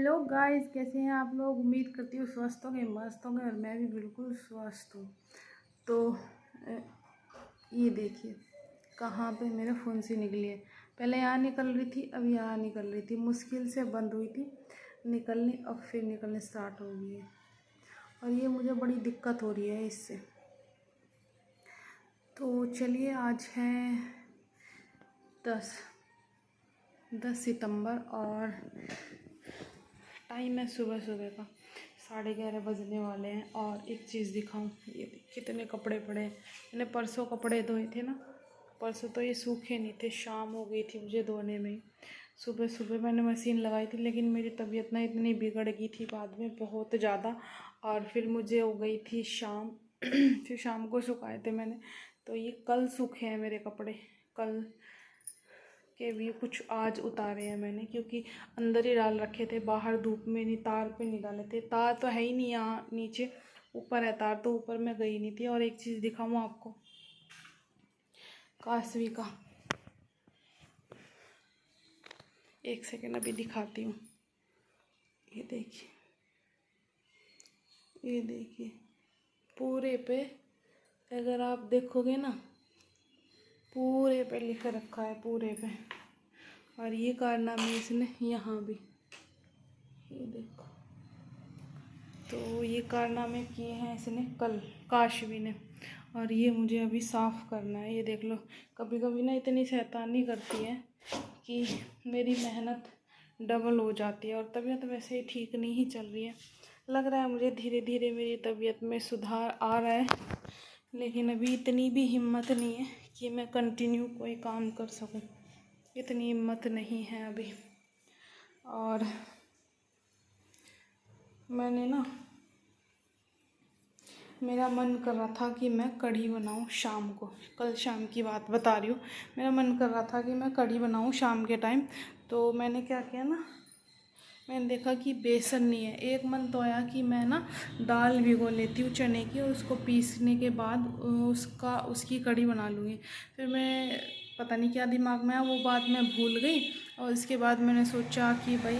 Hello guys, कैसे हैं आप लोग। उम्मीद करती हूँ स्वस्थ होंगे, मस्त होंगे, और मैं भी बिल्कुल स्वस्थ हूँ। तो अ, ये देखिए कहाँ पे मेरे फ़ोन से निकली है। पहले यहाँ निकल रही थी, अब यहाँ निकल रही थी, मुश्किल से बंद हुई थी निकलनी, अब फिर निकलने स्टार्ट हो गई है। और ये मुझे बड़ी दिक्कत हो रही है इससे। तो चलिए, आज है 10 सितंबर और टाइम है सुबह सुबह का 11:30 बजने वाले हैं। और एक चीज़ दिखाऊं, ये कितने कपड़े पड़े हैं। मैंने परसों कपड़े धोए थे ना, परसों तो ये सूखे नहीं थे, शाम हो गई थी मुझे धोने में। सुबह सुबह मैंने मशीन लगाई थी, लेकिन मेरी तबीयत ना इतनी बिगड़ गई थी बाद में बहुत ज़्यादा, और फिर मुझे हो गई थी शाम फिर शाम को सुखाए थे मैंने। तो ये कल सूखे हैं मेरे कपड़े, कल के भी कुछ आज उतारे हैं मैंने, क्योंकि अंदर ही डाल रखे थे, बाहर धूप में नहीं, तार पे नहीं डाले थे। तार तो है ही नहीं यहाँ नीचे, ऊपर है तार, तो ऊपर मैं गई नहीं थी। और एक चीज़ दिखाऊँ आपको, कासवी का, एक सेकेंड अभी दिखाती हूँ। ये देखिए, ये देखिए पूरे पे, अगर आप देखोगे ना, पूरे पे लिख रखा है, पूरे पे। और ये कारनामे इसने यहाँ भी, ये देखो, तो ये कारनामे किए हैं इसने कल, काशवी ने। और ये मुझे अभी साफ़ करना है। ये देख लो, कभी कभी ना इतनी शैतानी करती है कि मेरी मेहनत डबल हो जाती है। और तबीयत वैसे ही ठीक नहीं ही चल रही है, लग रहा है मुझे धीरे धीरे मेरी तबीयत में सुधार आ रहा है, लेकिन अभी इतनी भी हिम्मत नहीं है कि मैं कंटिन्यू कोई काम कर सकूं। इतनी हिम्मत नहीं है अभी। और मैंने ना, मेरा मन कर रहा था कि मैं कढ़ी बनाऊं शाम को, कल शाम की बात बता रही हूँ। मेरा मन कर रहा था कि मैं कढ़ी बनाऊं शाम के टाइम। तो मैंने क्या किया ना, मैंने देखा कि बेसन नहीं है। एक मन तो आया कि मैं ना दाल भिगो लेती हूँ चने की, और उसको पीसने के बाद उसकी कढ़ी बना लूँगी। फिर मैं, पता नहीं क्या दिमाग में आया, वो बात मैं भूल गई। और इसके बाद मैंने सोचा कि भाई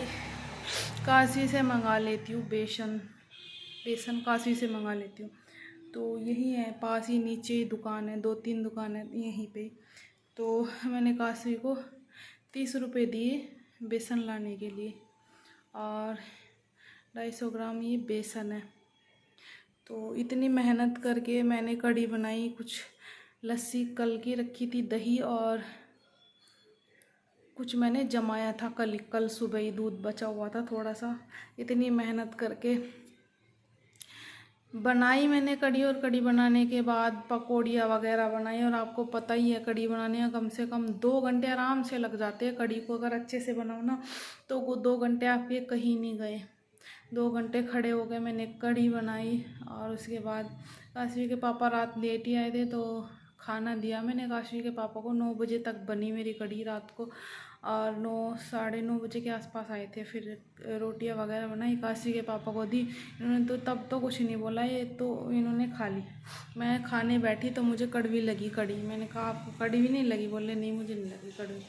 काशी से मंगा लेती हूँ बेसन काशी से मंगा लेती हूँ। तो यही है, पास ही नीचे ही दुकान है, 2-3 दुकान है यहीं पे। तो मैंने काशी को 30 रुपये दिए बेसन लाने के लिए, और 250 ग्राम ये बेसन है। तो इतनी मेहनत करके मैंने कढ़ी बनाई। कुछ लस्सी कल की रखी थी, दही, और कुछ मैंने जमाया था कल सुबह ही, दूध बचा हुआ था थोड़ा सा। इतनी मेहनत करके बनाई मैंने कढ़ी, और कढ़ी बनाने के बाद पकौड़ियाँ वगैरह बनाई। और आपको पता ही है, कढ़ी बनाने में कम से कम 2 घंटे आराम से लग जाते हैं। कढ़ी को अगर अच्छे से बनाओ ना, तो वो 2 घंटे आपके कहीं नहीं गए। 2 घंटे खड़े हो गए, मैंने कढ़ी बनाई। और उसके बाद काशवी के पापा रात लेट ही आए थे, तो खाना दिया मैंने काशवी के पापा को। 9 बजे तक बनी मेरी कढ़ी रात को, और 9-9:30 बजे के आसपास आए थे। फिर रोटियां वगैरह बनाई, काशी के पापा को दी। इन्होंने तो तब तो कुछ नहीं बोला, ये तो इन्होंने खा ली। मैं खाने बैठी तो मुझे कड़वी लगी कढ़ी। मैंने कहा आपको कड़वी नहीं लगी? बोले नहीं, मुझे नहीं लगी कड़वी।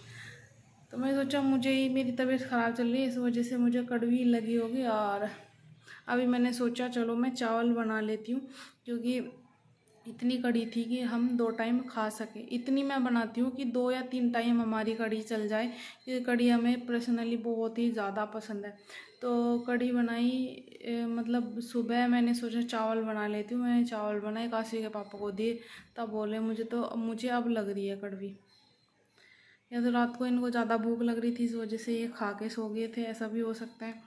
तो मैं सोचा मुझे ही, मेरी तबीयत ख़राब चल रही है, इस वजह से मुझे कड़वी लगी होगी। और अभी मैंने सोचा चलो मैं चावल बना लेती हूँ, क्योंकि इतनी कढ़ी थी कि हम 2 टाइम खा सकें। इतनी मैं बनाती हूँ कि 2 या 3 टाइम हमारी कढ़ी चल जाए। ये कढ़ी हमें पर्सनली बहुत ही ज़्यादा पसंद है। तो कढ़ी बनाई, मतलब सुबह मैंने सोचा चावल बना लेती हूँ। मैंने चावल बनाए, काशी के पापा को दिए, तब बोले मुझे अब लग रही है कड़वी। या तो रात को इनको ज़्यादा भूख लग रही थी, इस वजह से ये खा के सो गए थे, ऐसा भी हो सकता है।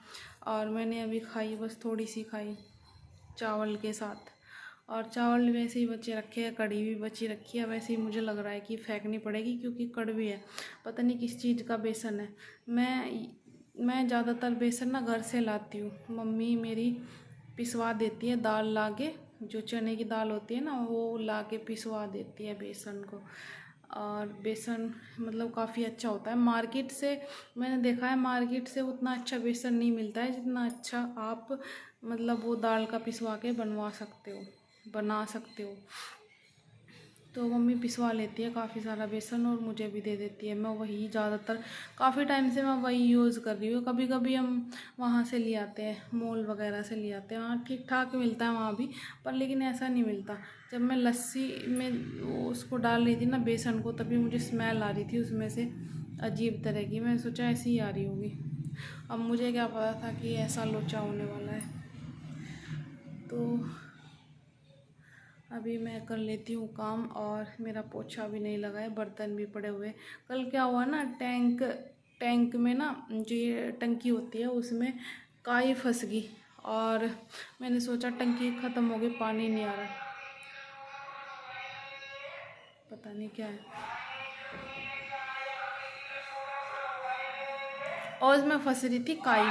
और मैंने अभी खाई, बस थोड़ी सी खाई चावल के साथ। और चावल वैसे ही बचे रखे हैं, कढ़ी भी बची रखी है। वैसे ही मुझे लग रहा है कि फेंकनी पड़ेगी, क्योंकि कड़वी है, पता नहीं किस चीज़ का बेसन है। मैं ज़्यादातर बेसन ना घर से लाती हूँ, मम्मी मेरी पिसवा देती है दाल ला के, जो चने की दाल होती है ना, वो ला के पिसवा देती है बेसन को। और बेसन मतलब काफ़ी अच्छा होता है। मार्केट से मैंने देखा है, मार्केट से उतना अच्छा बेसन नहीं मिलता है जितना अच्छा आप मतलब वो दाल का पिसवा के बना सकते हो। तो मम्मी पिसवा लेती है काफ़ी सारा बेसन और मुझे भी दे देती है। मैं वही ज़्यादातर काफ़ी टाइम से मैं वही यूज़ कर रही हूँ। कभी कभी हम वहाँ से ले आते हैं, मॉल वगैरह से ले आते हैं, वहाँ ठीक ठाक मिलता है वहाँ भी, पर लेकिन ऐसा नहीं मिलता। जब मैं लस्सी में उसको डाल रही थी ना बेसन को, तभी मुझे स्मेल आ रही थी उसमें से अजीब तरह की। मैंने सोचा ऐसी ही आ रही होगी। अब मुझे क्या पता था कि ऐसा लोचा होने वाला है। तो अभी मैं कर लेती हूँ काम, और मेरा पोछा भी नहीं लगा है, बर्तन भी पड़े हुए। कल क्या हुआ ना, टैंक में ना, जो ये टंकी होती है उसमें काई फंस गई, और मैंने सोचा टंकी ख़त्म हो गई, पानी नहीं आ रहा, पता नहीं क्या है। और उसमें फंस रही थी काई।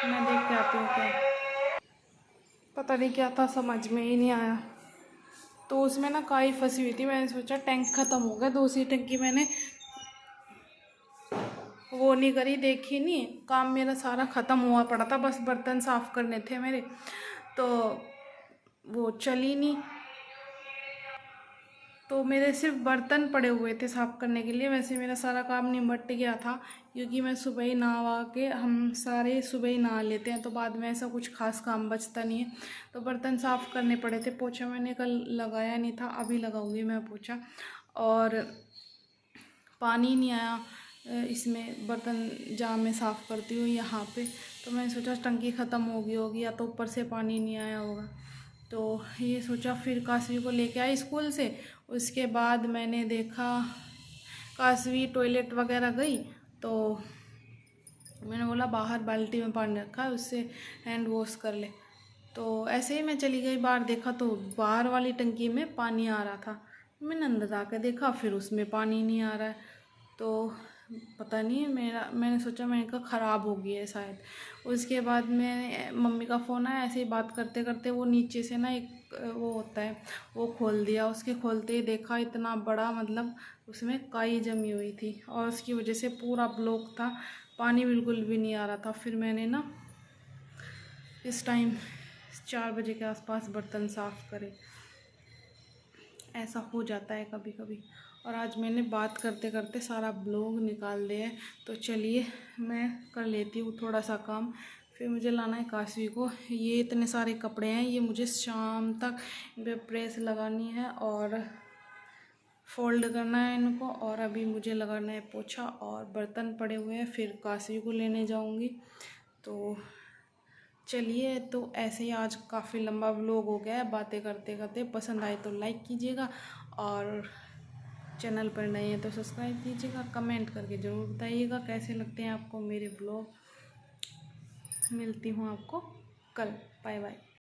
मैं देख के आती हूँ क्या है। पता नहीं क्या था, समझ में ही नहीं आया। तो उसमें ना काई फंसी हुई थी। मैंने सोचा टैंक ख़त्म हो गया, दूसरी टंकी मैंने वो नहीं करी, देखी नहीं। काम मेरा सारा ख़त्म हुआ पड़ा था, बस बर्तन साफ़ करने थे मेरे, तो वो चली नहीं। तो मेरे सिर्फ बर्तन पड़े हुए थे साफ़ करने के लिए। वैसे मेरा सारा काम निपट गया था, क्योंकि मैं सुबह ही नहा के, हम सारे सुबह ही नहा लेते हैं, तो बाद में ऐसा कुछ खास काम बचता नहीं है। तो बर्तन साफ़ करने पड़े थे। पोछा मैंने कल लगाया नहीं था, अभी लगाऊंगी मैं पोछा। और पानी नहीं आया इसमें, बर्तन जहाँ मैं साफ़ करती हूँ यहाँ पे, तो मैंने सोचा टंकी ख़त्म हो गई होगी, या तो ऊपर से पानी नहीं आया होगा। तो ये सोचा, फिर काशवी को लेके आई स्कूल से। उसके बाद मैंने देखा काशवी टॉयलेट वगैरह गई, तो मैंने बोला बाहर बाल्टी में पानी रखा है, उससे हैंड वॉश कर ले। तो ऐसे ही मैं चली गई बाहर, देखा तो बाहर वाली टंकी में पानी आ रहा था। मैंने अंदर आकर देखा, फिर उसमें पानी नहीं आ रहा है। तो पता नहीं, मैंने सोचा, मैंने कहा ख़राब हो गई है शायद। उसके बाद मैं मम्मी का फ़ोन आया, ऐसे ही बात करते करते वो नीचे से ना एक वो होता है, वो खोल दिया। उसके खोलते ही देखा इतना बड़ा, मतलब उसमें काई जमी हुई थी, और उसकी वजह से पूरा ब्लॉक था, पानी बिल्कुल भी नहीं आ रहा था। फिर मैंने ना इस टाइम 4 बजे के आसपास बर्तन साफ़ करे। ऐसा हो जाता है कभी कभी। और आज मैंने बात करते करते सारा ब्लॉग निकाल दिया है। तो चलिए मैं कर लेती हूँ थोड़ा सा काम, फिर मुझे लाना है काशवी को। ये इतने सारे कपड़े हैं, ये मुझे शाम तक इन पर प्रेस लगानी है और फोल्ड करना है इनको। और अभी मुझे लगाना है पोछा, और बर्तन पड़े हुए हैं, फिर काशवी को लेने जाऊँगी। तो चलिए, तो ऐसे ही आज काफ़ी लंबा व्लॉग हो गया है बातें करते करते। पसंद आए तो लाइक कीजिएगा, और चैनल पर नए हैं तो सब्सक्राइब कीजिएगा। कमेंट करके ज़रूर बताइएगा कैसे लगते हैं आपको मेरे व्लॉग। मिलती हूँ आपको कल। Bye bye.